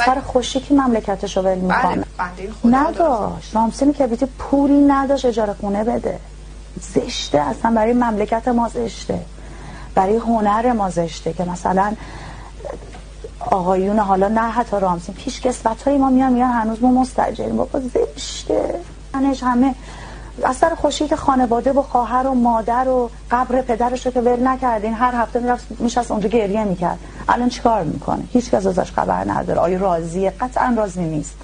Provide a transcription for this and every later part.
سر خوشی که مملکتش رو ول میکنه. نداشت. رامسین کبریتی پولی نداشت اجاره خونه بده. زشته اصلا، برای مملکت ما زشته، برای هنر ما زشته که مثلا آقایون، حالا نه حتی رامسین، پیشکسوت‌های ما میان هنوز ما مستاجریم. بابا زشته. همه از سر خوشی که خانواده و خواهر و مادر و قبر پدرش رو که ول نکردین، هر هفته میرفت میشست اونجا گریه میکرد. الان چیکار میکنه؟ هیچ کس ازش خبر نداره. آیا راضیه؟ قطعا راضی نیست.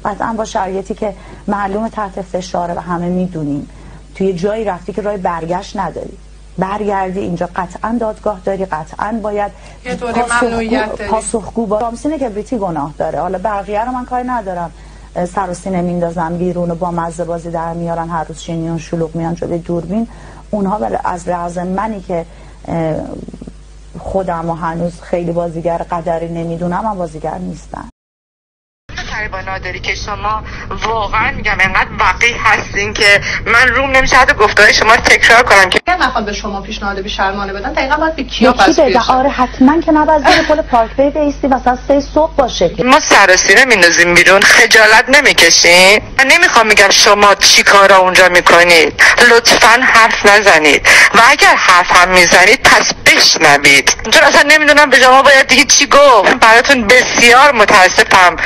قطعا با شرایطی که معلومه تحت فشاره و همه میدونیم، توی جایی رفتی که راه برگشت نداری. برگردی اینجا قطعا دادگاه داری، قطعا باید پاسخگو با. رامسین کبریتی گناه داره. حالا بقیه رو من کاری ندارم، سر و سینه میندازن بیرون و با مزه بازی در میارن، هر روز شینیون شلوغ میان جلوی دوربین. اونها از لحاظ منی که خودم و هنوز خیلی بازیگر قدری نمیدونم، من بازیگر نیستم. با نادری که شما واقعا میگم انقدر وقیح هستین که من روم نمیشه حتی گفتهای شما رو تکرار کنم که اگر نخواد به شما پیشنهاد بی‌شرمانه بدن، دقیقاً باید به کیا پس بیاد؟ آره حتما که نباید بره پل پارک وی بیستی مثلا 3 صبح باشه که ما سر و سینه میندازیم بیرون. خجالت نمیکشین؟ من نمیخوام میگم شما چی کارا اونجا میکنید، لطفاً حرف نزنید و اگر حرف هم میزنید پس بشنوید، چون اصلا نمیدونم به شما باید دیگه چی گفت. براتون بسیار متاسفم.